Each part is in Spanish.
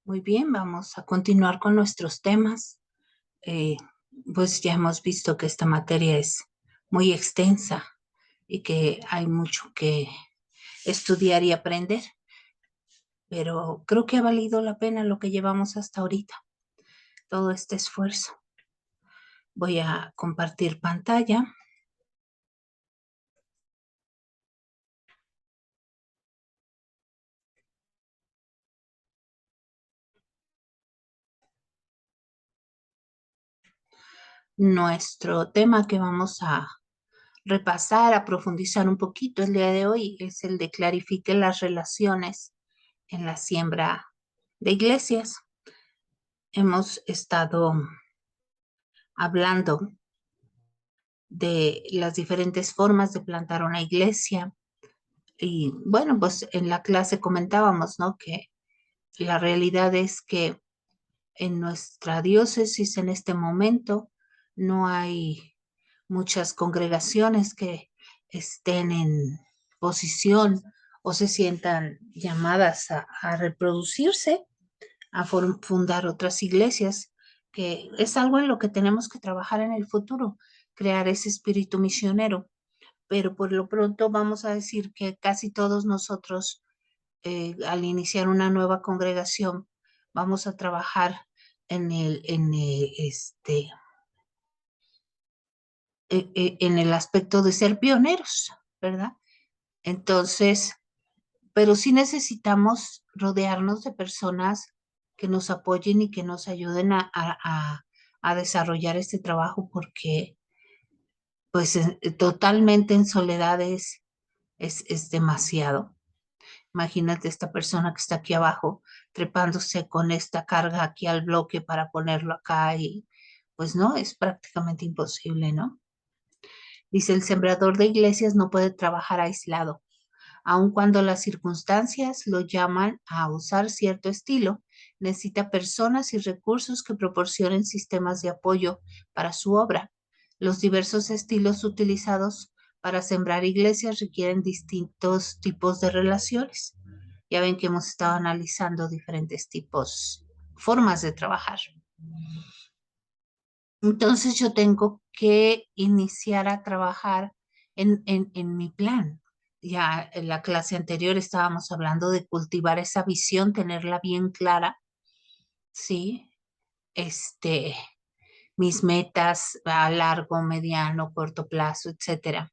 Muy bien, vamos a continuar con nuestros temas. Eh, pues ya hemos visto que esta materia es muy extensa y que hay mucho que estudiar y aprender, pero creo que ha valido la pena lo que llevamos hasta ahorita, todo este esfuerzo. Voy a compartir pantalla. Nuestro tema que vamos a repasar, a profundizar un poquito el día de hoy es el de clarifique las relaciones en la siembra de iglesias. Hemos estado hablando de las diferentes formas de plantar una iglesia. Y bueno, pues en la clase comentábamos, ¿no? Que la realidad es que en nuestra diócesis en este momento no hay muchas congregaciones que estén en posición o se sientan llamadas a reproducirse, a fundar otras iglesias, que es algo en lo que tenemos que trabajar en el futuro, crear ese espíritu misionero. Pero por lo pronto vamos a decir que casi todos nosotros, al iniciar una nueva congregación, vamos a trabajar en el aspecto de ser pioneros, ¿verdad? Entonces, pero sí necesitamos rodearnos de personas que nos apoyen y que nos ayuden a desarrollar este trabajo porque pues totalmente en soledad es demasiado. Imagínate esta persona que está aquí abajo trepándose con esta carga aquí al bloque para ponerlo acá y pues no, es prácticamente imposible, ¿no? Dice, el sembrador de iglesias no puede trabajar aislado, aun cuando las circunstancias lo llaman a usar cierto estilo, necesita personas y recursos que proporcionen sistemas de apoyo para su obra. Los diversos estilos utilizados para sembrar iglesias requieren distintos tipos de relaciones. Ya ven que hemos estado analizando diferentes tipos, formas de trabajar. Entonces yo tengo que iniciar a trabajar en mi plan. Ya en la clase anterior estábamos hablando de cultivar esa visión, tenerla bien clara, ¿sí? Este, mis metas a largo, mediano, corto plazo, etcétera.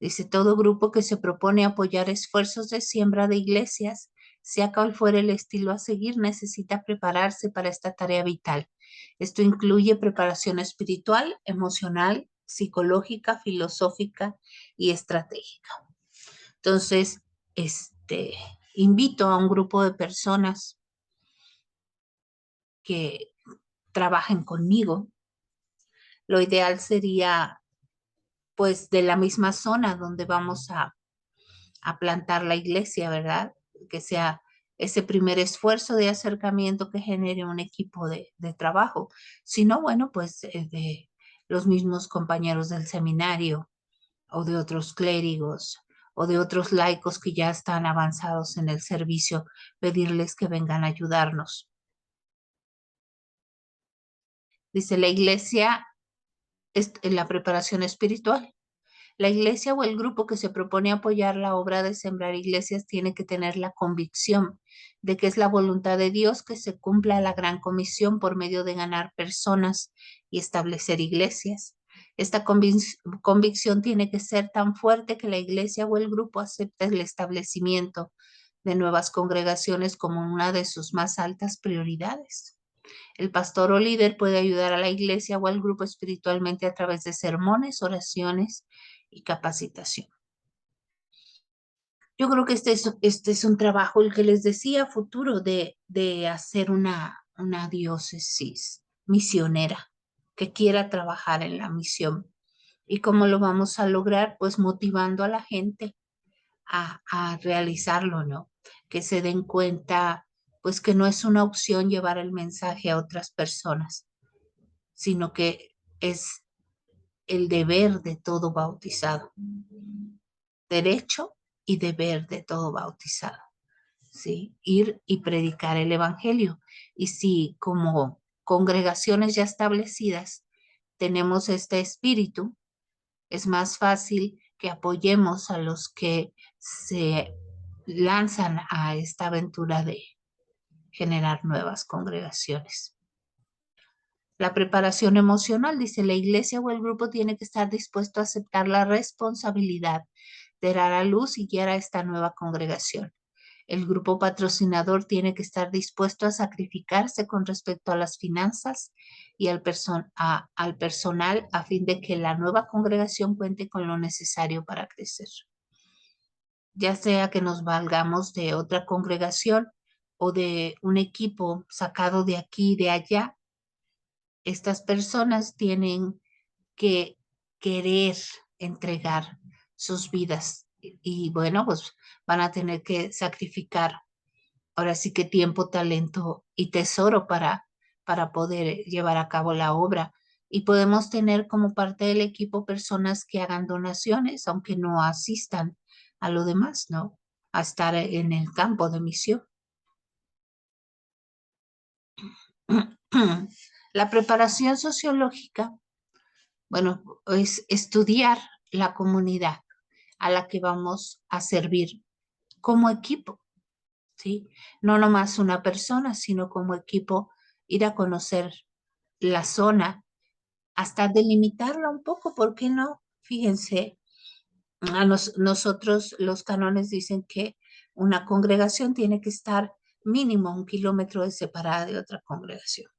Dice, todo grupo que se propone apoyar esfuerzos de siembra de iglesias, sea cual fuera el estilo a seguir, necesita prepararse para esta tarea vital. Esto incluye preparación espiritual, emocional, psicológica, filosófica y estratégica. Entonces, invito a un grupo de personas que trabajen conmigo. Lo ideal sería, pues, de la misma zona donde vamos a plantar la iglesia, ¿verdad? Que sea ese primer esfuerzo de acercamiento que genere un equipo de trabajo. Si no, bueno, pues de los mismos compañeros del seminario o de otros clérigos o de otros laicos que ya están avanzados en el servicio, pedirles que vengan a ayudarnos. Dice la iglesia es la preparación espiritual. La iglesia o el grupo que se propone apoyar la obra de sembrar iglesias tiene que tener la convicción de que es la voluntad de Dios que se cumpla la gran comisión por medio de ganar personas y establecer iglesias. Esta convicción tiene que ser tan fuerte que la iglesia o el grupo acepte el establecimiento de nuevas congregaciones como una de sus más altas prioridades. El pastor o líder puede ayudar a la iglesia o al grupo espiritualmente a través de sermones, oraciones y capacitación. Yo creo que este es un trabajo, el que les decía, futuro de hacer una diócesis misionera que quiera trabajar en la misión. ¿Y cómo lo vamos a lograr? Pues motivando a la gente a realizarlo, ¿no? Que se den cuenta, pues que no es una opción llevar el mensaje a otras personas, sino que es el deber de todo bautizado, derecho y deber de todo bautizado. ¿sí? Ir y predicar el evangelio. Y si como congregaciones ya establecidas tenemos este espíritu, es más fácil que apoyemos a los que se lanzan a esta aventura de generar nuevas congregaciones. La preparación emocional, dice, la iglesia o el grupo tiene que estar dispuesto a aceptar la responsabilidad de dar a luz y guiar a esta nueva congregación. El grupo patrocinador tiene que estar dispuesto a sacrificarse con respecto a las finanzas y al personal a fin de que la nueva congregación cuente con lo necesario para crecer. Ya sea que nos valgamos de otra congregación o de un equipo sacado de aquí y de allá, estas personas tienen que querer entregar sus vidas y bueno, pues van a tener que sacrificar ahora sí que tiempo, talento y tesoro para poder llevar a cabo la obra. Y podemos tener como parte del equipo personas que hagan donaciones, aunque no asistan a lo demás, ¿no? A estar en el campo de misión. La preparación sociológica, bueno, es estudiar la comunidad a la que vamos a servir como equipo, ¿sí? No nomás una persona, sino como equipo, ir a conocer la zona, hasta delimitarla un poco, ¿por qué no? Fíjense, nosotros los cánones dicen que una congregación tiene que estar mínimo 1 kilómetro de separada de otra congregación.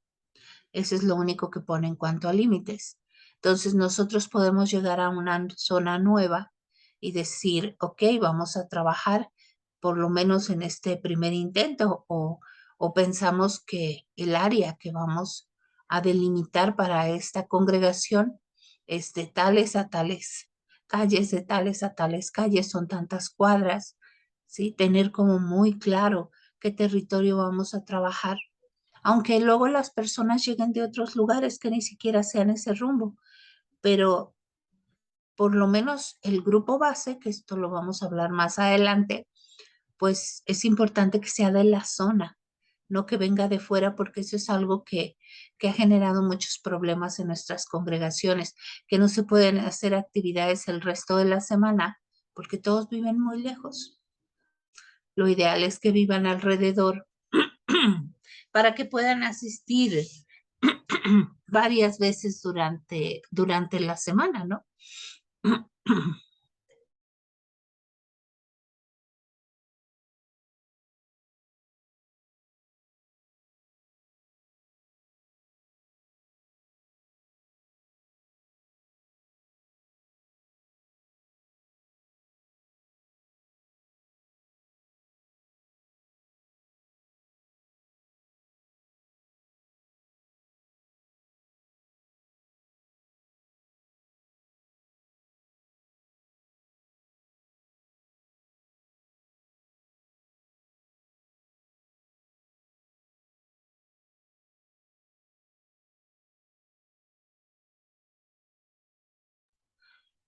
Eso es lo único que pone en cuanto a límites. Entonces nosotros podemos llegar a una zona nueva y decir, ok, vamos a trabajar por lo menos en este primer intento o pensamos que el área que vamos a delimitar para esta congregación es de tales a tales calles, de tales a tales calles, son tantas cuadras, ¿sí? Tener como muy claro qué territorio vamos a trabajar, aunque luego las personas lleguen de otros lugares que ni siquiera sean ese rumbo, pero por lo menos el grupo base, que esto lo vamos a hablar más adelante, pues es importante que sea de la zona, no que venga de fuera, porque eso es algo que ha generado muchos problemas en nuestras congregaciones, que no se pueden hacer actividades el resto de la semana porque todos viven muy lejos. Lo ideal es que vivan alrededor para que puedan asistir varias veces durante la semana, ¿no?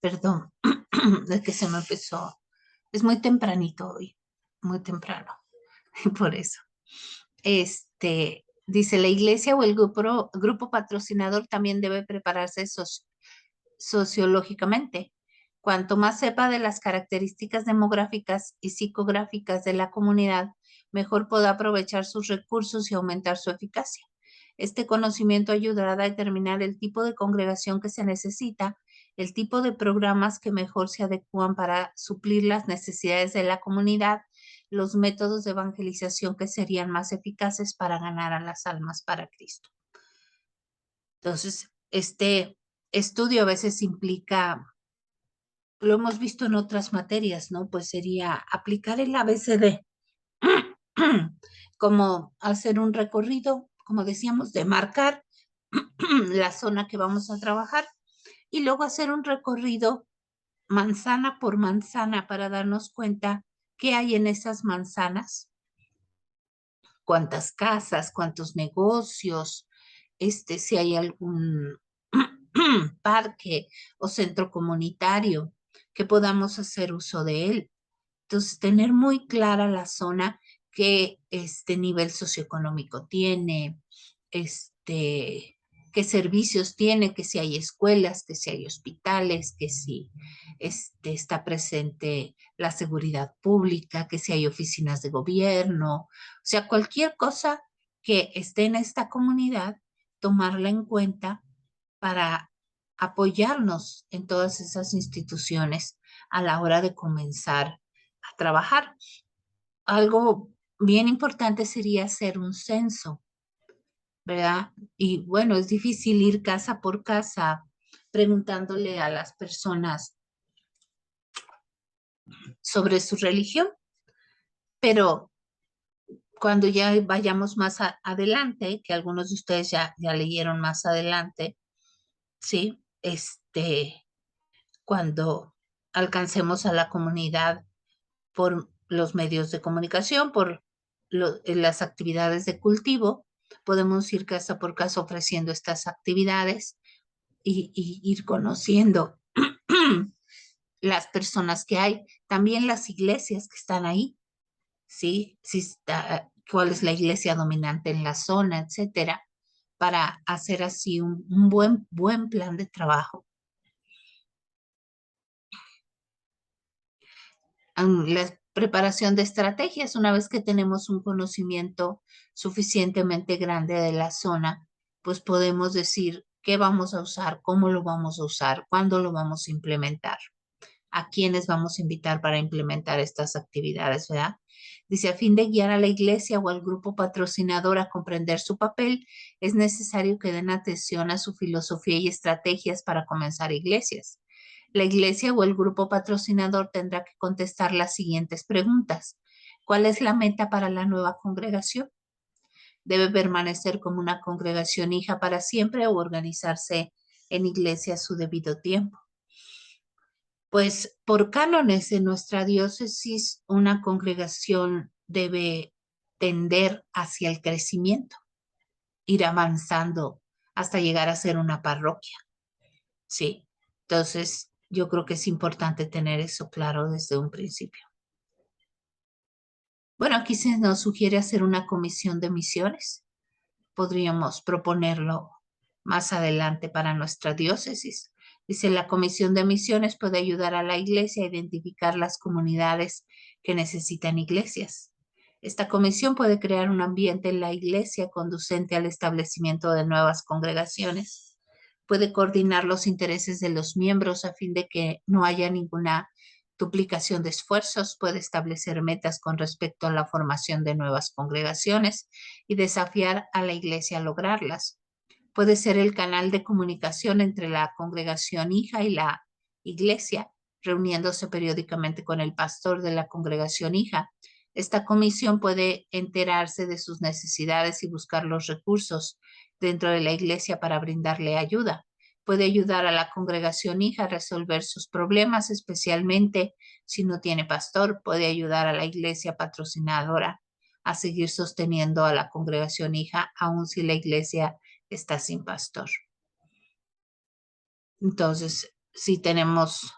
Perdón, es que se me empezó. Es muy tempranito hoy, muy temprano, por eso. Dice, la iglesia o el grupo patrocinador también debe prepararse sociológicamente. Cuanto más sepa de las características demográficas y psicográficas de la comunidad, mejor podrá aprovechar sus recursos y aumentar su eficacia. Este conocimiento ayudará a determinar el tipo de congregación que se necesita, el tipo de programas que mejor se adecúan para suplir las necesidades de la comunidad, los métodos de evangelización que serían más eficaces para ganar a las almas para Cristo. Entonces, este estudio a veces implica, lo hemos visto en otras materias, ¿no? Pues sería aplicar el ABCD, como hacer un recorrido, como decíamos, de marcar la zona que vamos a trabajar y luego hacer un recorrido manzana por manzana para darnos cuenta qué hay en esas manzanas, cuántas casas, cuántos negocios, si hay algún parque o centro comunitario que podamos hacer uso de él. Entonces, tener muy clara la zona qué nivel socioeconómico tiene, qué servicios tiene, que si hay escuelas, que si hay hospitales, que si está presente la seguridad pública, que si hay oficinas de gobierno, o sea, cualquier cosa que esté en esta comunidad, tomarla en cuenta para apoyarnos en todas esas instituciones a la hora de comenzar a trabajar. Algo bien importante sería hacer un censo, ¿verdad? Y bueno, es difícil ir casa por casa preguntándole a las personas sobre su religión, pero cuando ya vayamos más adelante, que algunos de ustedes ya leyeron más adelante, ¿sí? Cuando alcancemos a la comunidad por los medios de comunicación, por las actividades de cultivo, podemos ir casa por casa ofreciendo estas actividades y ir conociendo las personas que hay, también las iglesias que están ahí, ¿sí? Si está, cuál es la iglesia dominante en la zona, etcétera, para hacer así un buen plan de trabajo. La preparación de estrategias, una vez que tenemos un conocimiento suficientemente grande de la zona, pues podemos decir qué vamos a usar, cómo lo vamos a usar, cuándo lo vamos a implementar, a quiénes vamos a invitar para implementar estas actividades, ¿verdad? Dice, a fin de guiar a la iglesia o al grupo patrocinador a comprender su papel, es necesario que den atención a su filosofía y estrategias para comenzar iglesias. La iglesia o el grupo patrocinador tendrá que contestar las siguientes preguntas. ¿Cuál es la meta para la nueva congregación? ¿Debe permanecer como una congregación hija para siempre o organizarse en iglesia a su debido tiempo? Pues por cánones en nuestra diócesis, una congregación debe tender hacia el crecimiento, ir avanzando hasta llegar a ser una parroquia, ¿sí? Entonces, yo creo que es importante tener eso claro desde un principio. Bueno, aquí se nos sugiere hacer una comisión de misiones. Podríamos proponerlo más adelante para nuestra diócesis. Dice, la comisión de misiones puede ayudar a la iglesia a identificar las comunidades que necesitan iglesias. Esta comisión puede crear un ambiente en la iglesia conducente al establecimiento de nuevas congregaciones. Puede coordinar los intereses de los miembros a fin de que no haya ninguna duplicación de esfuerzos, puede establecer metas con respecto a la formación de nuevas congregaciones y desafiar a la iglesia a lograrlas. Puede ser el canal de comunicación entre la congregación hija y la iglesia, reuniéndose periódicamente con el pastor de la congregación hija. Esta comisión puede enterarse de sus necesidades y buscar los recursos dentro de la iglesia para brindarle ayuda. Puede ayudar a la congregación hija a resolver sus problemas, especialmente si no tiene pastor. Puede ayudar a la iglesia patrocinadora a seguir sosteniendo a la congregación hija, aun si la iglesia está sin pastor. Entonces, si tenemos,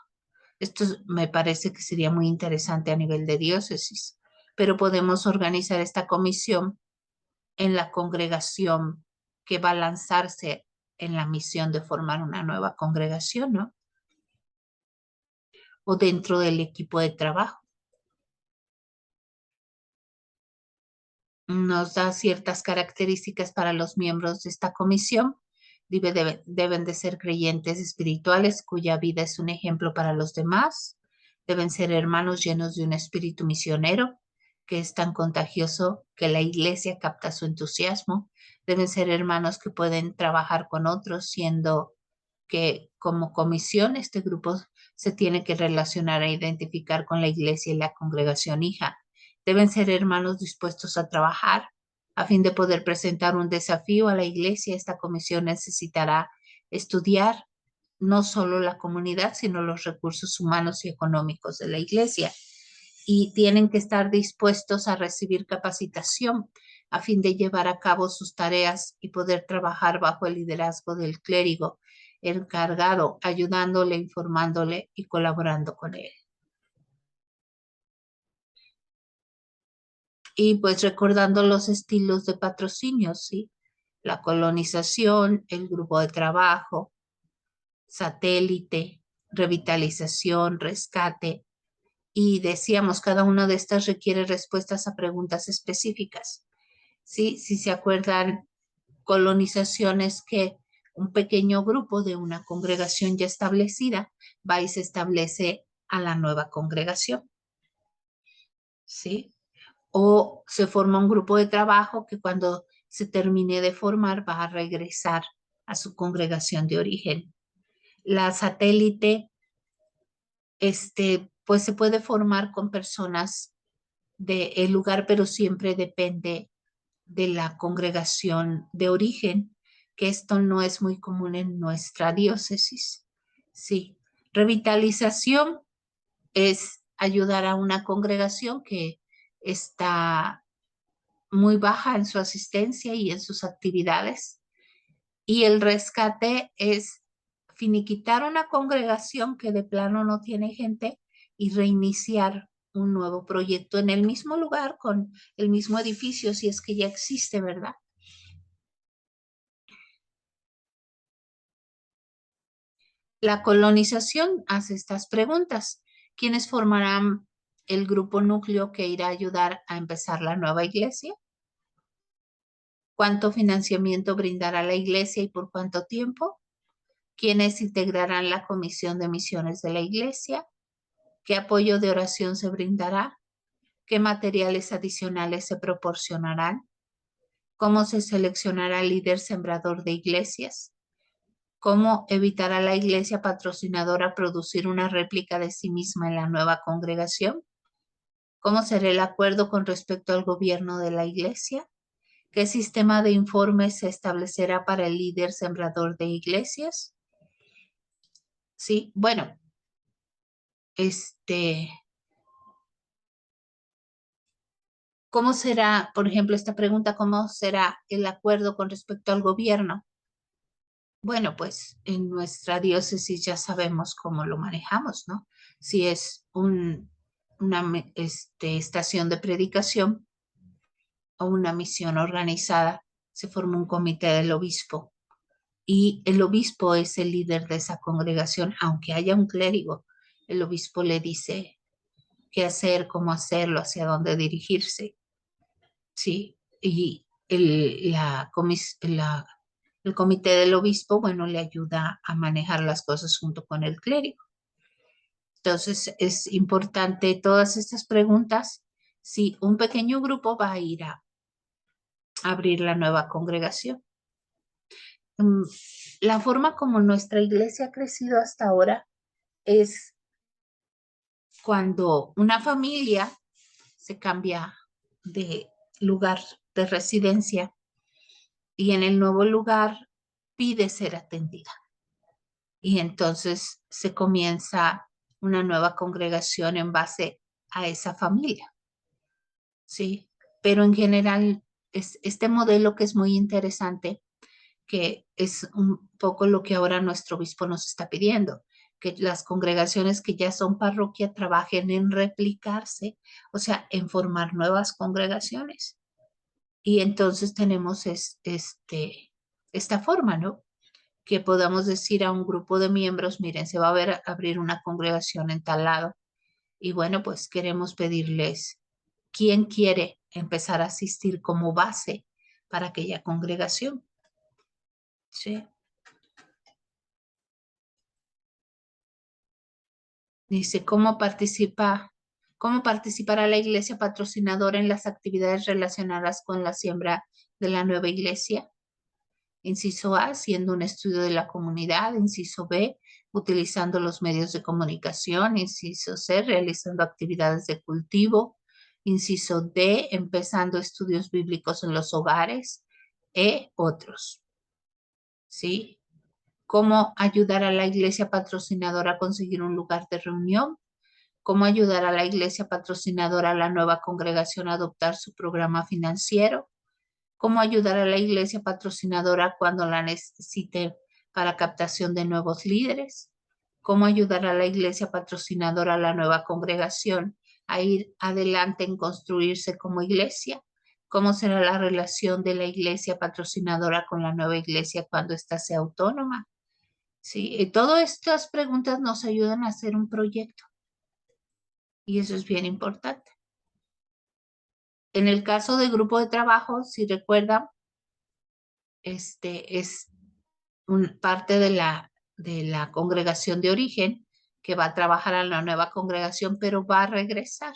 esto me parece que sería muy interesante a nivel de diócesis, pero podemos organizar esta comisión en la congregación que va a lanzarse en la misión de formar una nueva congregación, ¿no? O dentro del equipo de trabajo. Nos da ciertas características para los miembros de esta comisión. Deben de ser creyentes espirituales cuya vida es un ejemplo para los demás. Deben ser hermanos llenos de un espíritu misionero que es tan contagioso que la iglesia capta su entusiasmo. Deben ser hermanos que pueden trabajar con otros, siendo que como comisión este grupo se tiene que relacionar e identificar con la iglesia y la congregación hija. Deben ser hermanos dispuestos a trabajar. A fin de poder presentar un desafío a la iglesia, esta comisión necesitará estudiar no solo la comunidad, sino los recursos humanos y económicos de la iglesia. Y tienen que estar dispuestos a recibir capacitación a fin de llevar a cabo sus tareas y poder trabajar bajo el liderazgo del clérigo encargado, ayudándole, informándole y colaborando con él. Y pues recordando los estilos de patrocinio, ¿sí? La colonización, el grupo de trabajo, satélite, revitalización, rescate. Y decíamos, cada una de estas requiere respuestas a preguntas específicas. ¿Sí? Si se acuerdan, colonización es que un pequeño grupo de una congregación ya establecida va y se establece a la nueva congregación. ¿Sí? O se forma un grupo de trabajo que cuando se termine de formar va a regresar a su congregación de origen. La satélite, pues se puede formar con personas del lugar, pero siempre depende de la congregación de origen, que esto no es muy común en nuestra diócesis. Sí, revitalización es ayudar a una congregación que está muy baja en su asistencia y en sus actividades. Y el rescate es finiquitar una congregación que de plano no tiene gente y reiniciar un nuevo proyecto en el mismo lugar, con el mismo edificio, si es que ya existe, ¿verdad? La colonización hace estas preguntas. ¿Quiénes formarán el grupo núcleo que irá a ayudar a empezar la nueva iglesia? ¿Cuánto financiamiento brindará la iglesia y por cuánto tiempo? ¿Quiénes integrarán la comisión de misiones de la iglesia? ¿Qué apoyo de oración se brindará? ¿Qué materiales adicionales se proporcionarán? ¿Cómo se seleccionará el líder sembrador de iglesias? ¿Cómo evitará la iglesia patrocinadora producir una réplica de sí misma en la nueva congregación? ¿Cómo será el acuerdo con respecto al gobierno de la iglesia? ¿Qué sistema de informes se establecerá para el líder sembrador de iglesias? Sí, bueno, este, ¿cómo será, por ejemplo, esta pregunta, cómo será el acuerdo con respecto al gobierno? Bueno, pues en nuestra diócesis ya sabemos cómo lo manejamos, ¿no? Si es una estación de predicación o una misión organizada, se forma un comité del obispo y el obispo es el líder de esa congregación, aunque haya un clérigo, el obispo le dice qué hacer, cómo hacerlo, hacia dónde dirigirse, ¿sí? Y el comité del obispo, bueno, le ayuda a manejar las cosas junto con el clérigo. Entonces, es importante todas estas preguntas. Si un pequeño grupo va a ir a abrir la nueva congregación. Mm, La forma como nuestra iglesia ha crecido hasta ahora es cuando una familia se cambia de lugar de residencia y en el nuevo lugar pide ser atendida. Y entonces se comienza una nueva congregación en base a esa familia, ¿sí? Pero en general es este modelo que es muy interesante, que es un poco lo que ahora nuestro obispo nos está pidiendo, que las congregaciones que ya son parroquia trabajen en replicarse, o sea, en formar nuevas congregaciones. Y entonces tenemos esta forma, ¿no? Que podamos decir a un grupo de miembros, miren, se va a abrir una congregación en tal lado. Y bueno, pues queremos pedirles quién quiere empezar a asistir como base para aquella congregación. Sí. Dice, cómo participará la iglesia patrocinadora en las actividades relacionadas con la siembra de la nueva iglesia? Inciso A, haciendo un estudio de la comunidad. Inciso B, utilizando los medios de comunicación. Inciso C, realizando actividades de cultivo. Inciso D, empezando estudios bíblicos en los hogares. E, otros. ¿Sí? ¿Cómo ayudar a la iglesia patrocinadora a conseguir un lugar de reunión? ¿Cómo ayudar a la iglesia patrocinadora a la nueva congregación a adoptar su programa financiero? ¿Cómo ayudar a la iglesia patrocinadora cuando la necesite para captación de nuevos líderes? ¿Cómo ayudar a la iglesia patrocinadora a la nueva congregación a ir adelante en construirse como iglesia? ¿Cómo será la relación de la iglesia patrocinadora con la nueva iglesia cuando ésta sea autónoma? Sí, todas estas preguntas nos ayudan a hacer un proyecto y eso es bien importante. En el caso del grupo de trabajo, si recuerdan, es parte de la congregación de origen que va a trabajar a la nueva congregación, pero va a regresar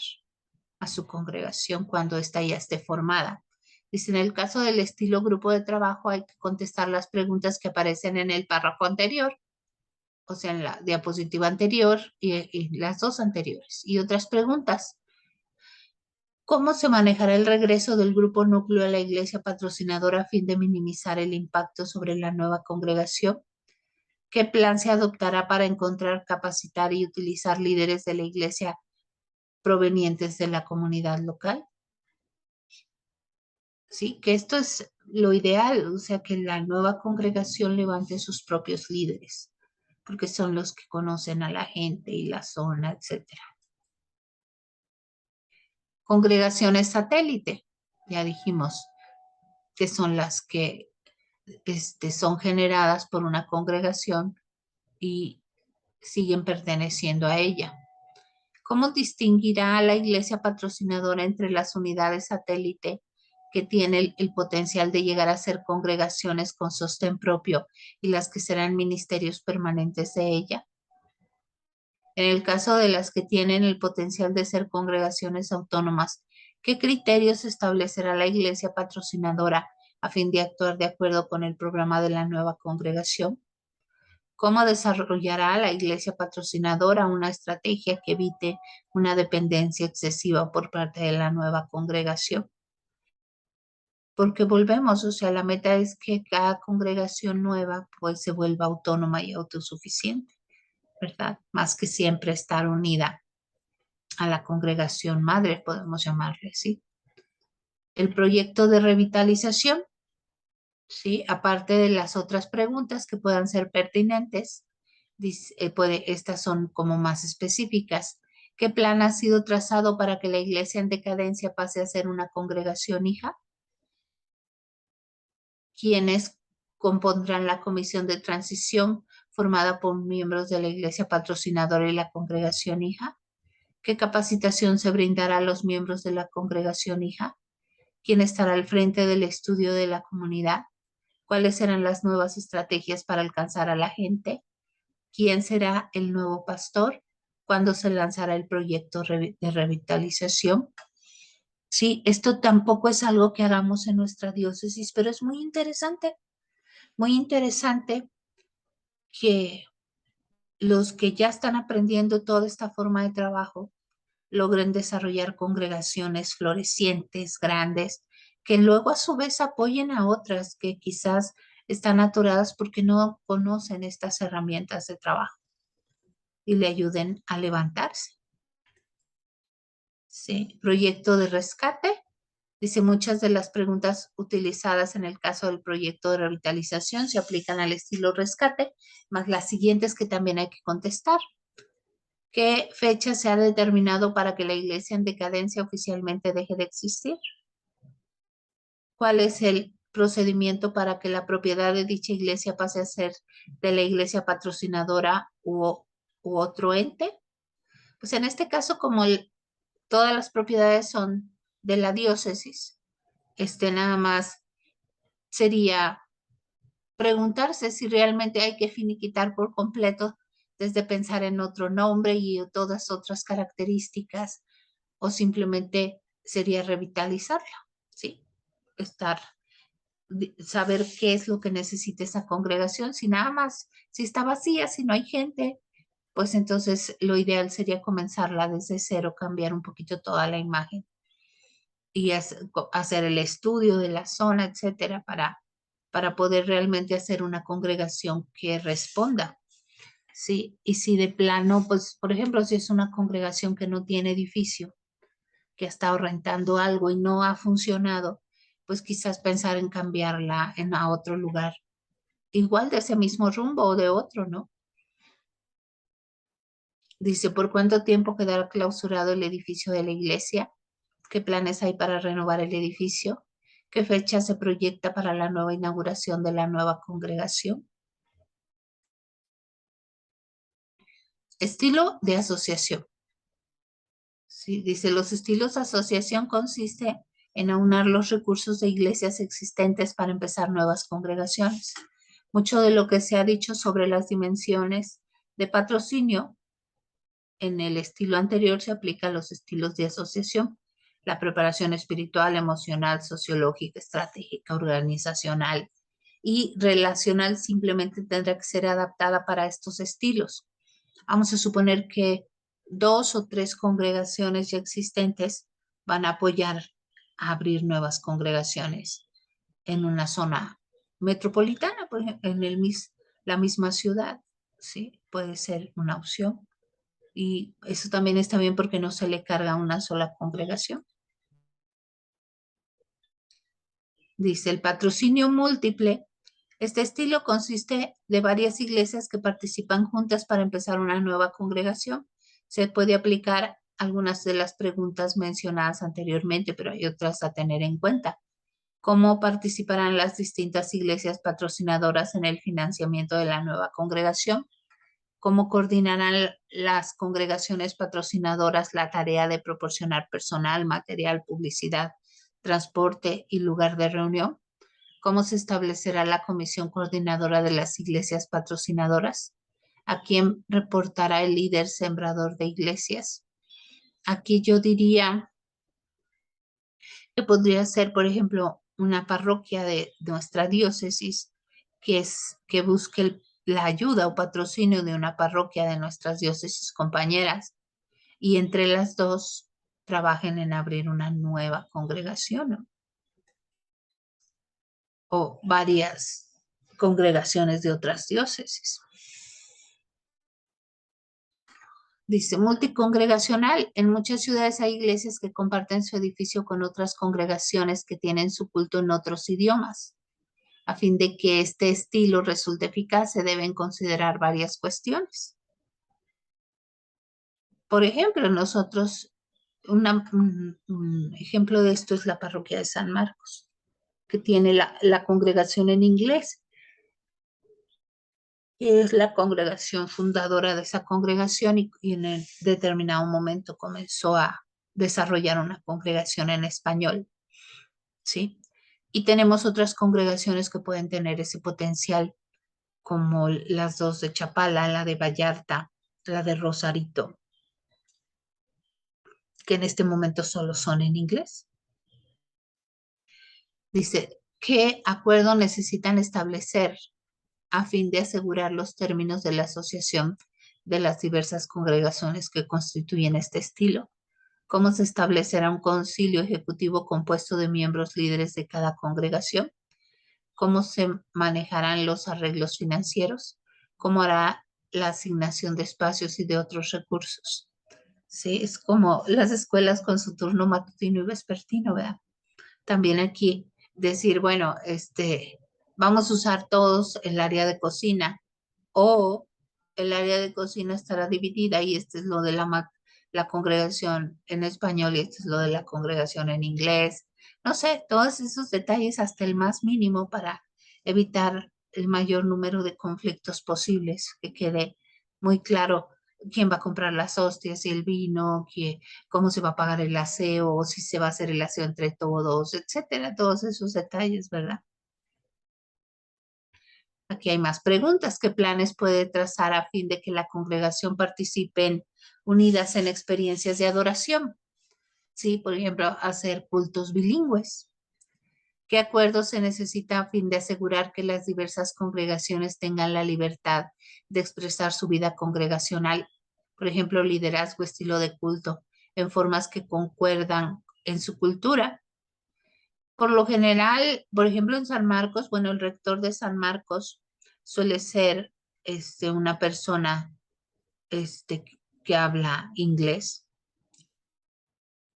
a su congregación cuando ésta ya esté formada. Dice, en el caso del estilo grupo de trabajo hay que contestar las preguntas que aparecen en el párrafo anterior, o sea, en la diapositiva anterior y las dos anteriores. Y otras preguntas. ¿Cómo se manejará el regreso del grupo núcleo a la iglesia patrocinadora a fin de minimizar el impacto sobre la nueva congregación? ¿Qué plan se adoptará para encontrar, capacitar y utilizar líderes de la iglesia provenientes de la comunidad local? Sí, que esto es lo ideal, o sea, que la nueva congregación levante sus propios líderes, porque son los que conocen a la gente y la zona, etcétera. Congregaciones satélite, ya dijimos, que son las que son generadas por una congregación y siguen perteneciendo a ella. ¿Cómo distinguirá la iglesia patrocinadora entre las unidades satélite que tienen el potencial de llegar a ser congregaciones con sostén propio y las que serán ministerios permanentes de ella? En el caso de las que tienen el potencial de ser congregaciones autónomas, ¿qué criterios establecerá la iglesia patrocinadora a fin de actuar de acuerdo con el programa de la nueva congregación? ¿Cómo desarrollará la iglesia patrocinadora una estrategia que evite una dependencia excesiva por parte de la nueva congregación? Porque volvemos, o sea, la meta es que cada congregación nueva pues se vuelva autónoma y autosuficiente, ¿verdad? Más que siempre estar unida a la congregación madre, podemos llamarle, ¿sí? El proyecto de revitalización, ¿sí? Aparte de las otras preguntas que puedan ser pertinentes, estas son como más específicas. ¿Qué plan ha sido trazado para que la iglesia en decadencia pase a ser una congregación hija? ¿Quiénes compondrán la comisión de transición formada por miembros de la iglesia patrocinadora y la congregación hija? ¿Qué capacitación se brindará a los miembros de la congregación hija? ¿Quién estará al frente del estudio de la comunidad? ¿Cuáles serán las nuevas estrategias para alcanzar a la gente? ¿Quién será el nuevo pastor? ¿Cuándo se lanzará el proyecto de revitalización? Sí, esto tampoco es algo que hagamos en nuestra diócesis, pero es muy interesante que los que ya están aprendiendo toda esta forma de trabajo logren desarrollar congregaciones florecientes, grandes, que luego a su vez apoyen a otras que quizás están atoradas porque no conocen estas herramientas de trabajo y le ayuden a levantarse. Sí, proyecto de rescate. Dice, muchas de las preguntas utilizadas en el caso del proyecto de revitalización se aplican al estilo rescate, más las siguientes que también hay que contestar. ¿Qué fecha se ha determinado para que la iglesia en decadencia oficialmente deje de existir? ¿Cuál es el procedimiento para que la propiedad de dicha iglesia pase a ser de la iglesia patrocinadora u otro ente? Pues en este caso, como todas las propiedades son de la diócesis, nada más sería preguntarse si realmente hay que finiquitar por completo desde pensar en otro nombre y todas otras características, o simplemente sería revitalizarlo, ¿sí? Saber qué es lo que necesita esa congregación, si nada más, si está vacía, si no hay gente, pues entonces lo ideal sería comenzarla desde cero, cambiar un poquito toda la imagen y hacer el estudio de la zona, etcétera, para poder realmente hacer una congregación que responda. Sí, y si de plano, pues, por ejemplo, si es una congregación que no tiene edificio, que ha estado rentando algo y no ha funcionado, pues quizás pensar en cambiarla a otro lugar, igual de ese mismo rumbo o de otro, ¿no? Dice, ¿por cuánto tiempo quedará clausurado el edificio de la iglesia? ¿Qué planes hay para renovar el edificio? ¿Qué fecha se proyecta para la nueva inauguración de la nueva congregación? Estilo de asociación. Sí, dice, los estilos de asociación consiste en aunar los recursos de iglesias existentes para empezar nuevas congregaciones. Mucho de lo que se ha dicho sobre las dimensiones de patrocinio en el estilo anterior se aplica a los estilos de asociación. La preparación espiritual, emocional, sociológica, estratégica, organizacional y relacional simplemente tendrá que ser adaptada para estos estilos. Vamos a suponer que 2 o 3 congregaciones ya existentes van a apoyar a abrir nuevas congregaciones en una zona metropolitana, por ejemplo, en la misma ciudad, ¿sí? Puede ser una opción. Y eso también está bien porque no se le carga a una sola congregación. Dice, el patrocinio múltiple. Este estilo consiste de varias iglesias que participan juntas para empezar una nueva congregación. Se puede aplicar algunas de las preguntas mencionadas anteriormente, pero hay otras a tener en cuenta. ¿Cómo participarán las distintas iglesias patrocinadoras en el financiamiento de la nueva congregación? ¿Cómo coordinarán las congregaciones patrocinadoras la tarea de proporcionar personal, material, publicidad, transporte y lugar de reunión? ¿Cómo se establecerá la comisión coordinadora de las iglesias patrocinadoras? ¿A quién reportará el líder sembrador de iglesias? Aquí yo diría que podría ser, por ejemplo, una parroquia de nuestra diócesis que busque la ayuda o patrocinio de una parroquia de nuestras diócesis compañeras y entre las dos trabajen en abrir una nueva congregación, ¿no? O varias congregaciones de otras diócesis. Dice, multicongregacional. En muchas ciudades hay iglesias que comparten su edificio con otras congregaciones que tienen su culto en otros idiomas. A fin de que este estilo resulte eficaz, se deben considerar varias cuestiones. Por ejemplo, nosotros, un ejemplo de esto es la parroquia de San Marcos, que tiene la congregación en inglés, que es la congregación fundadora de esa congregación y en el determinado momento comenzó a desarrollar una congregación en español, ¿sí? Y tenemos otras congregaciones que pueden tener ese potencial, como las dos de Chapala, la de Vallarta, la de Rosarito, que en este momento solo son en inglés. Dice, ¿qué acuerdo necesitan establecer a fin de asegurar los términos de la asociación de las diversas congregaciones que constituyen este estilo? ¿Cómo se establecerá un concilio ejecutivo compuesto de miembros líderes de cada congregación? ¿Cómo se manejarán los arreglos financieros? ¿Cómo hará la asignación de espacios y de otros recursos? Sí, es como las escuelas con su turno matutino y vespertino, ¿verdad? También aquí decir, bueno, vamos a usar todos el área de cocina o el área de cocina estará dividida y este es lo de la congregación en español y este es lo de la congregación en inglés. No sé, todos esos detalles hasta el más mínimo para evitar el mayor número de conflictos posibles, que quede muy claro quién va a comprar las hostias y el vino, cómo se va a pagar el aseo, o si se va a hacer el aseo entre todos, etcétera, todos esos detalles, ¿verdad? Aquí hay más preguntas. ¿Qué planes puede trazar a fin de que la congregación participen unidas en experiencias de adoración? Sí, por ejemplo, hacer cultos bilingües. ¿Qué acuerdo se necesita a fin de asegurar que las diversas congregaciones tengan la libertad de expresar su vida congregacional? Por ejemplo, liderazgo, estilo de culto, en formas que concuerdan en su cultura. Por lo general, por ejemplo, en San Marcos, bueno, el rector de San Marcos suele ser una persona este, que habla inglés.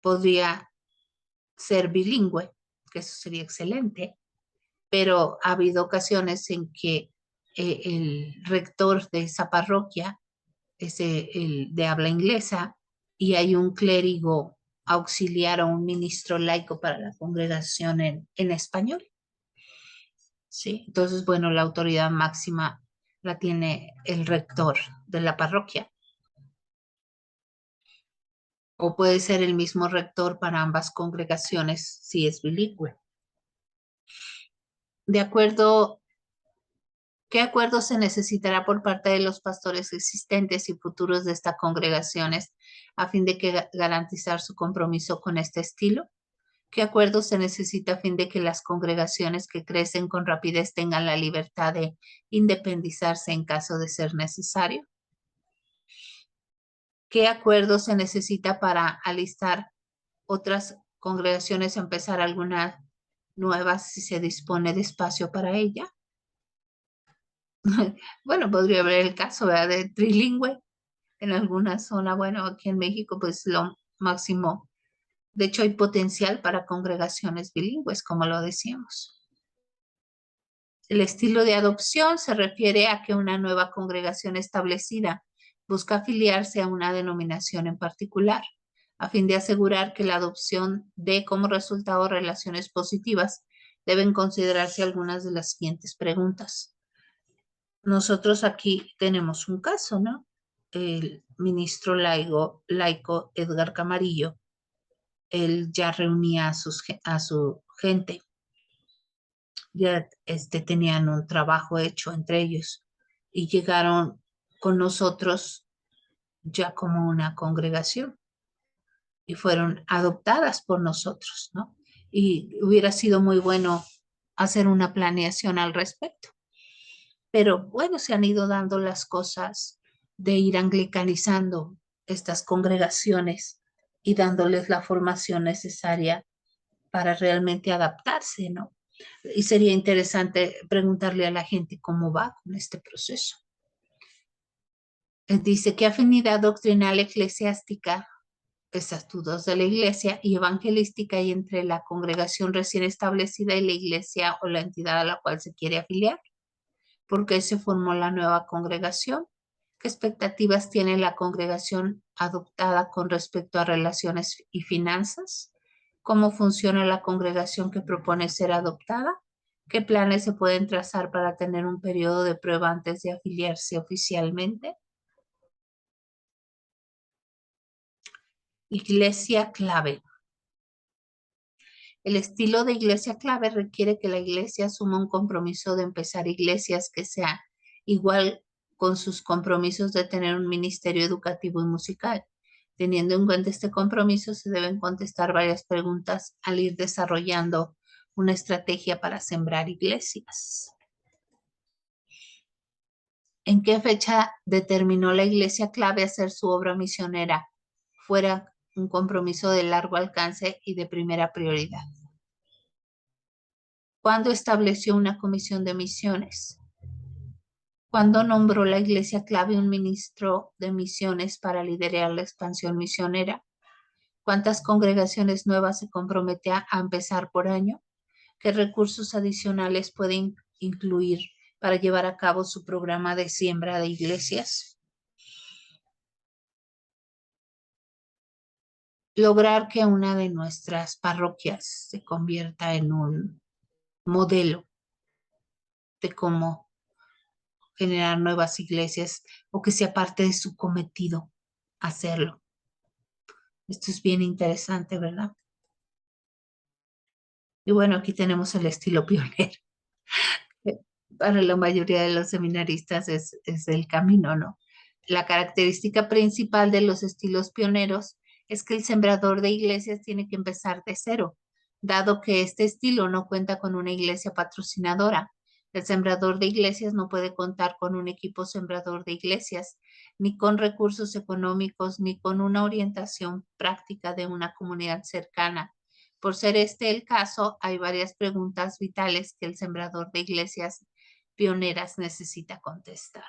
Podría ser bilingüe, que eso sería excelente, pero ha habido ocasiones en que el rector de esa parroquia el de habla inglesa, y hay un clérigo auxiliar o un ministro laico para la congregación en español. ¿Sí? Entonces, bueno, la autoridad máxima la tiene el rector de la parroquia, o puede ser el mismo rector para ambas congregaciones si es bilingüe. De acuerdo, ¿qué acuerdo se necesitará por parte de los pastores existentes y futuros de estas congregaciones a fin de que garantizar su compromiso con este estilo? ¿Qué acuerdo se necesita a fin de que las congregaciones que crecen con rapidez tengan la libertad de independizarse en caso de ser necesario? ¿Qué acuerdo se necesita para alistar otras congregaciones, empezar algunas nuevas si se dispone de espacio para ella? Bueno, podría haber el caso, ¿verdad?, de trilingüe en alguna zona. Bueno, aquí en México, pues lo máximo. De hecho, hay potencial para congregaciones bilingües, como lo decíamos. El estilo de adopción se refiere a que una nueva congregación establecida busca afiliarse a una denominación en particular, a fin de asegurar que la adopción dé como resultado relaciones positivas. Deben considerarse algunas de las siguientes preguntas. Nosotros aquí tenemos un caso, ¿no? El ministro laico Edgar Camarillo, él ya reunía a su gente, ya tenían un trabajo hecho entre ellos y llegaron con nosotros ya como una congregación y fueron adoptadas por nosotros, ¿no? Y hubiera sido muy bueno hacer una planeación al respecto. Pero bueno, se han ido dando las cosas de ir anglicanizando estas congregaciones y dándoles la formación necesaria para realmente adaptarse, ¿no? Y sería interesante preguntarle a la gente cómo va con este proceso. Dice, ¿qué afinidad doctrinal eclesiástica, estatutos de la iglesia y evangelística hay entre la congregación recién establecida y la iglesia o la entidad a la cual se quiere afiliar? ¿Por qué se formó la nueva congregación? ¿Qué expectativas tiene la congregación adoptada con respecto a relaciones y finanzas? ¿Cómo funciona la congregación que propone ser adoptada? ¿Qué planes se pueden trazar para tener un periodo de prueba antes de afiliarse oficialmente? Iglesia clave. El estilo de iglesia clave requiere que la iglesia asuma un compromiso de empezar iglesias que sea igual con sus compromisos de tener un ministerio educativo y musical. Teniendo en cuenta este compromiso, se deben contestar varias preguntas al ir desarrollando una estrategia para sembrar iglesias. ¿En qué fecha determinó la iglesia clave hacer su obra misionera fuera un compromiso de largo alcance y de primera prioridad? ¿Cuándo estableció una comisión de misiones? ¿Cuándo nombró la iglesia clave un ministro de misiones para liderar la expansión misionera? ¿Cuántas congregaciones nuevas se compromete a empezar por año? ¿Qué recursos adicionales puede incluir para llevar a cabo su programa de siembra de iglesias? Lograr que una de nuestras parroquias se convierta en un modelo de cómo generar nuevas iglesias o que sea parte de su cometido hacerlo. Esto es bien interesante, ¿verdad? Y bueno, aquí tenemos el estilo pionero. Para la mayoría de los seminaristas es el camino, ¿no? La característica principal de los estilos pioneros es que el sembrador de iglesias tiene que empezar de cero, dado que este estilo no cuenta con una iglesia patrocinadora. El sembrador de iglesias no puede contar con un equipo sembrador de iglesias, ni con recursos económicos, ni con una orientación práctica de una comunidad cercana. Por ser este el caso, hay varias preguntas vitales que el sembrador de iglesias pioneras necesita contestar.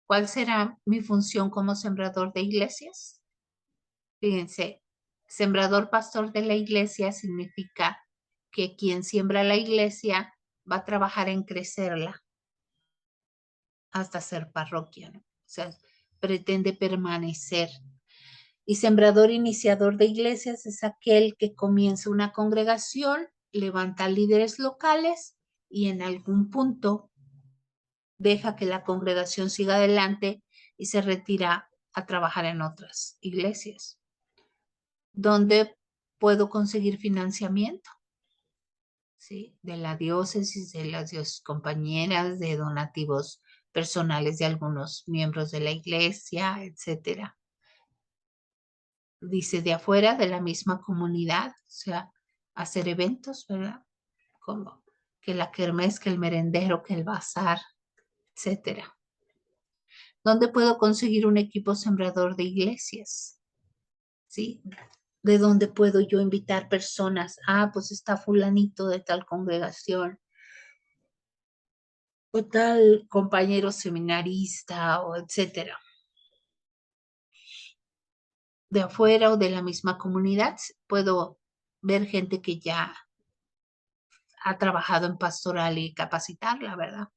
¿Cuál será mi función como sembrador de iglesias? Fíjense, sembrador pastor de la iglesia significa que quien siembra la iglesia va a trabajar en crecerla. hasta ser parroquia, ¿no? O sea, pretende permanecer. Y sembrador iniciador de iglesias es aquel que comienza una congregación, levanta líderes locales y en algún punto deja que la congregación siga adelante y se retira a trabajar en otras iglesias. ¿Dónde puedo conseguir financiamiento? ¿Sí? De la diócesis, de las compañeras, de donativos personales de algunos miembros de la iglesia, etcétera. Dice de afuera, de la misma comunidad, o sea, hacer eventos, ¿verdad? Como que la kermés, que el merendero, que el bazar, etcétera. ¿Dónde puedo conseguir un equipo sembrador de iglesias? ¿Sí? ¿De dónde puedo yo invitar personas? Ah, pues está fulanito de tal congregación o tal compañero seminarista o etcétera. De afuera o de la misma comunidad puedo ver gente que ya ha trabajado en pastoral y capacitarla, ¿verdad?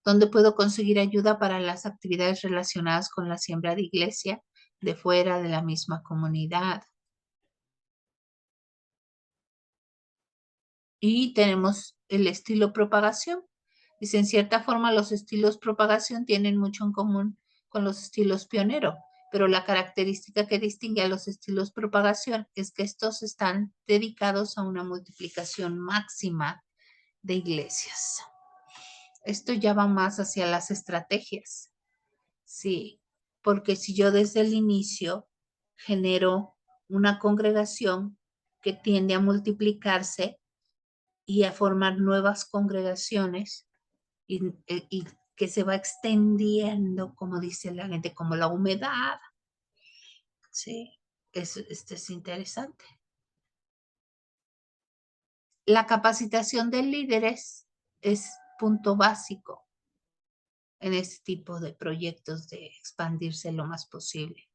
¿Dónde puedo conseguir ayuda para las actividades relacionadas con la siembra de iglesia de fuera de la misma comunidad? Y tenemos el estilo propagación. Dice, en cierta forma los estilos propagación tienen mucho en común con los estilos pionero, pero la característica que distingue a los estilos propagación es que estos están dedicados a una multiplicación máxima de iglesias. Esto ya va más hacia las estrategias. Sí, porque si yo desde el inicio genero una congregación que tiende a multiplicarse y a formar nuevas congregaciones y que se va extendiendo, como dice la gente, como la humedad. Sí, esto es interesante. La capacitación de líderes es punto básico en este tipo de proyectos de expandirse lo más posible.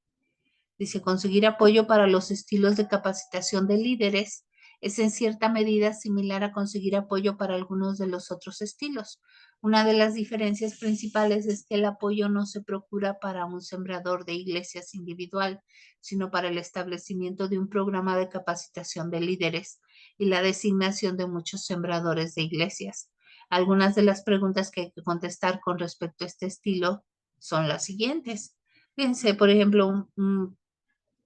Dice, conseguir apoyo para los estilos de capacitación de líderes es en cierta medida similar a conseguir apoyo para algunos de los otros estilos. Una de las diferencias principales es que el apoyo no se procura para un sembrador de iglesias individual, sino para el establecimiento de un programa de capacitación de líderes y la designación de muchos sembradores de iglesias. Algunas de las preguntas que hay que contestar con respecto a este estilo son las siguientes. Fíjense, por ejemplo, un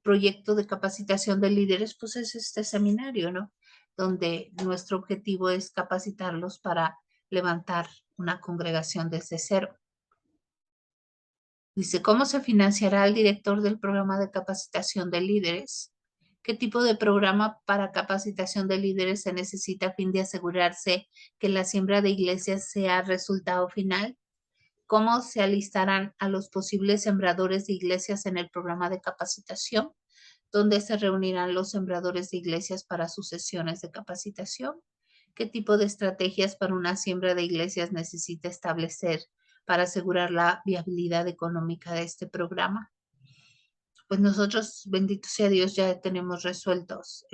proyecto de capacitación de líderes, pues es este seminario, ¿no? Donde nuestro objetivo es capacitarlos para levantar una congregación desde cero. Dice, ¿cómo se financiará el director del programa de capacitación de líderes? ¿Qué tipo de programa para capacitación de líderes se necesita a fin de asegurarse que la siembra de iglesias sea resultado final? ¿Cómo se alistarán a los posibles sembradores de iglesias en el programa de capacitación? ¿Dónde se reunirán los sembradores de iglesias para sus sesiones de capacitación? ¿Qué tipo de estrategias para una siembra de iglesias necesita establecer para asegurar la viabilidad económica de este programa? Pues nosotros, bendito sea Dios, ya tenemos resueltos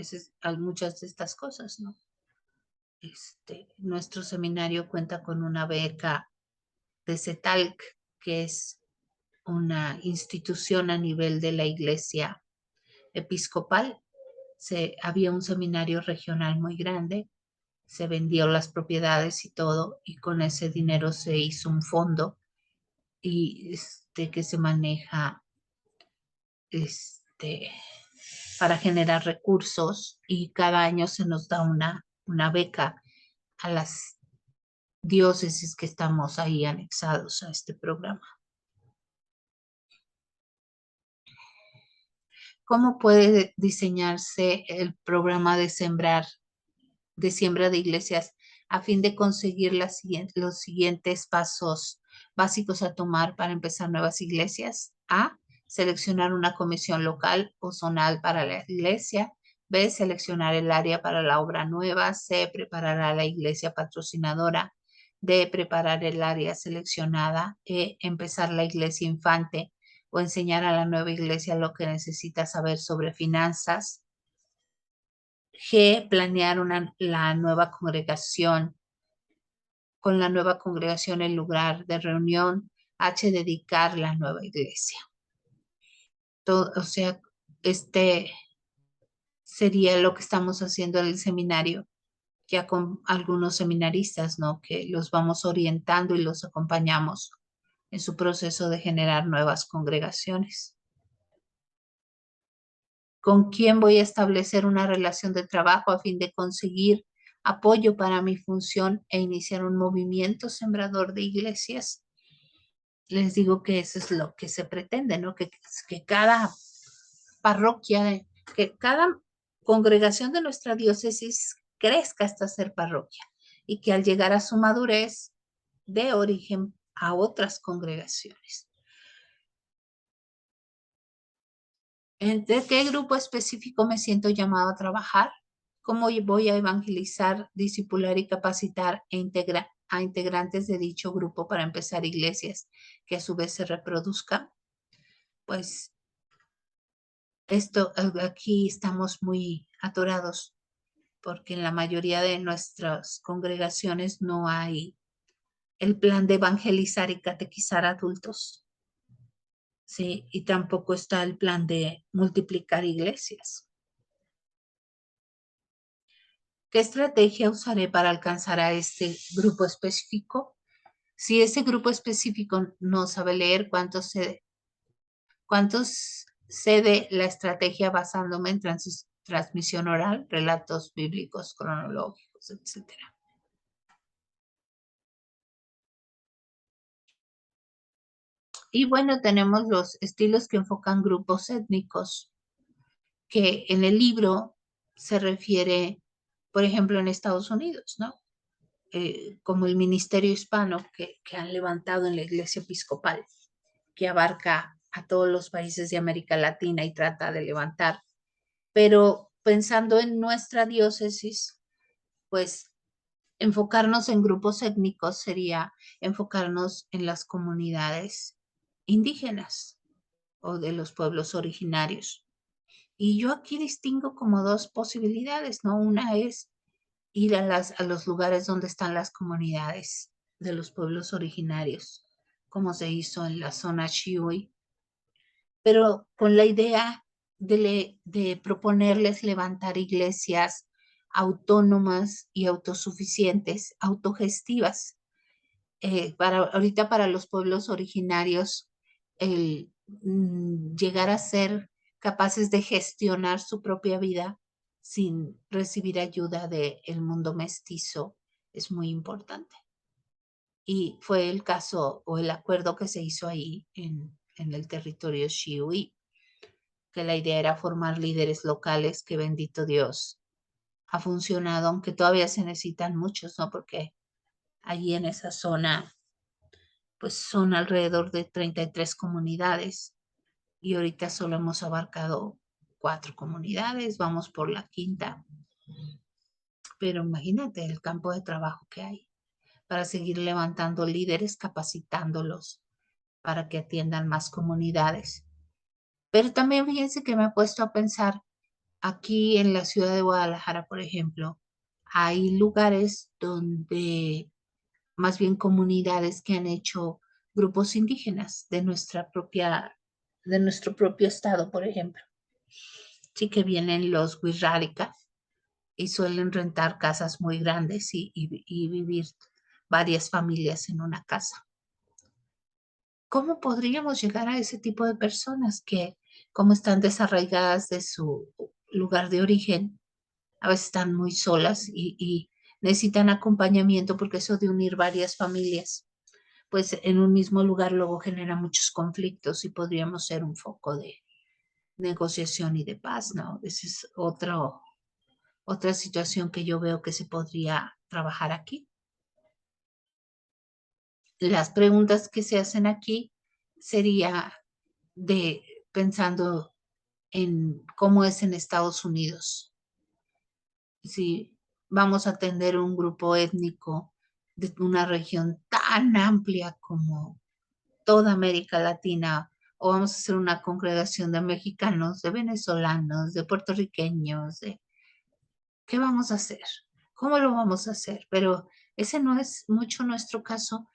muchas de estas cosas, ¿no? Nuestro seminario cuenta con una beca de CETALC, que es una institución a nivel de la iglesia episcopal. Había un seminario regional muy grande, se vendió las propiedades y todo, y con ese dinero se hizo un fondo y que se maneja para generar recursos, y cada año se nos da una beca a las diócesis que estamos ahí anexados a este programa. ¿Cómo puede diseñarse el programa de siembra de iglesias a fin de conseguir los siguientes pasos básicos a tomar para empezar nuevas iglesias? A, seleccionar una comisión local o zonal para la iglesia. B, seleccionar el área para la obra nueva. C, preparar a la iglesia patrocinadora. D, preparar el área seleccionada. E, empezar la iglesia infante o enseñar a la nueva iglesia lo que necesita saber sobre finanzas. G, planear la nueva congregación con la nueva congregación el lugar de reunión, H, dedicar la nueva iglesia. Todo, o sea, este sería lo que estamos haciendo en el seminario, ya con algunos seminaristas, ¿no? Que los vamos orientando y los acompañamos en su proceso de generar nuevas congregaciones. ¿Con quién voy a establecer una relación de trabajo a fin de conseguir apoyo para mi función e iniciar un movimiento sembrador de iglesias? Les digo que eso es lo que se pretende, ¿no? Que cada parroquia, que cada congregación de nuestra diócesis crezca hasta ser parroquia y que al llegar a su madurez dé origen a otras congregaciones. ¿Entre qué grupo específico me siento llamado a trabajar? ¿Cómo voy a evangelizar, discipular y capacitar a integrantes de dicho grupo para empezar iglesias que a su vez se reproduzcan? Pues aquí estamos muy atorados porque en la mayoría de nuestras congregaciones no hay el plan de evangelizar y catequizar adultos, ¿sí? Y tampoco está el plan de multiplicar iglesias. ¿Qué estrategia usaré para alcanzar a este grupo específico? Si ese grupo específico no sabe leer, ¿cuántos cede la estrategia basándome en transmisión oral, relatos bíblicos, cronológicos, etcétera? Y bueno, tenemos los estilos que enfocan grupos étnicos, que en el libro se refiere, por ejemplo, en Estados Unidos, ¿no? Como el ministerio hispano que han levantado en la iglesia episcopal, que abarca a todos los países de América Latina y trata de levantar. Pero pensando en nuestra diócesis, pues enfocarnos en grupos étnicos sería enfocarnos en las comunidades indígenas o de los pueblos originarios. Y yo aquí distingo como dos posibilidades, ¿no? Una es ir a los lugares donde están las comunidades de los pueblos originarios, como se hizo en la zona Chihui, pero con la idea de proponerles levantar iglesias autónomas y autosuficientes, autogestivas. Ahorita para los pueblos originarios, llegar a ser capaces de gestionar su propia vida sin recibir ayuda del mundo mestizo es muy importante. Y fue el caso o el acuerdo que se hizo ahí en el territorio Shiwi, que la idea era formar líderes locales, que bendito Dios ha funcionado, aunque todavía se necesitan muchos, ¿no? Porque allí en esa zona, pues son alrededor de 33 comunidades y ahorita solo hemos abarcado 4 comunidades, vamos por la quinta. Pero imagínate el campo de trabajo que hay para seguir levantando líderes, capacitándolos para que atiendan más comunidades. Pero también fíjense que me he puesto a pensar, aquí en la ciudad de Guadalajara, por ejemplo, hay lugares donde, más bien comunidades que han hecho grupos indígenas de nuestro propio estado, por ejemplo. Sí que vienen los Wixárika y suelen rentar casas muy grandes y vivir varias familias en una casa. ¿Cómo podríamos llegar a ese tipo de personas que, como están desarraigadas de su lugar de origen, a veces están muy solas y necesitan acompañamiento, porque eso de unir varias familias, pues en un mismo lugar luego genera muchos conflictos y podríamos ser un foco de negociación y de paz, ¿no? Esa es otra situación que yo veo que se podría trabajar aquí. Las preguntas que se hacen aquí sería de pensando en cómo es en Estados Unidos. Si vamos a atender un grupo étnico de una región tan amplia como toda América Latina, o vamos a hacer una congregación de mexicanos, de venezolanos, de puertorriqueños, ¿qué vamos a hacer? ¿Cómo lo vamos a hacer? Pero Ese no es mucho nuestro caso,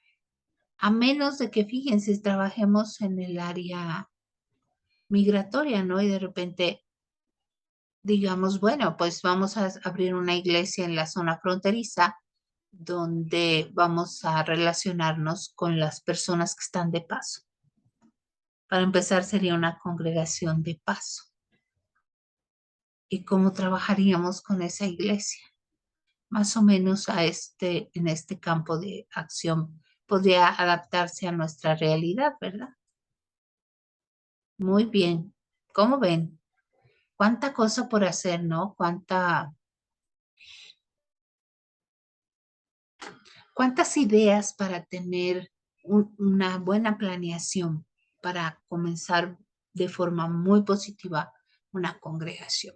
a menos de que, fíjense, trabajemos en el área migratoria, ¿no? Y de repente digamos, bueno, pues vamos a abrir una iglesia en la zona fronteriza donde vamos a relacionarnos con las personas que están de paso. Para empezar, sería una congregación de paso. ¿Y cómo trabajaríamos con esa iglesia? Más o menos en este campo de acción podría adaptarse a nuestra realidad, ¿verdad? Muy bien. ¿Cómo ven? Cuánta cosa por hacer, ¿no? ¿Cuántas ideas para tener una buena planeación para comenzar de forma muy positiva una congregación?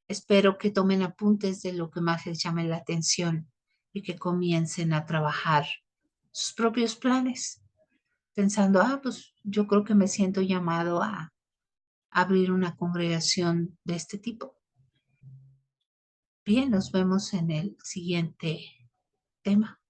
Espero que tomen apuntes de lo que más les llame la atención y que comiencen a trabajar sus propios planes, pensando, pues yo creo que me siento llamado a abrir una congregación de este tipo. Bien, nos vemos en el siguiente tema.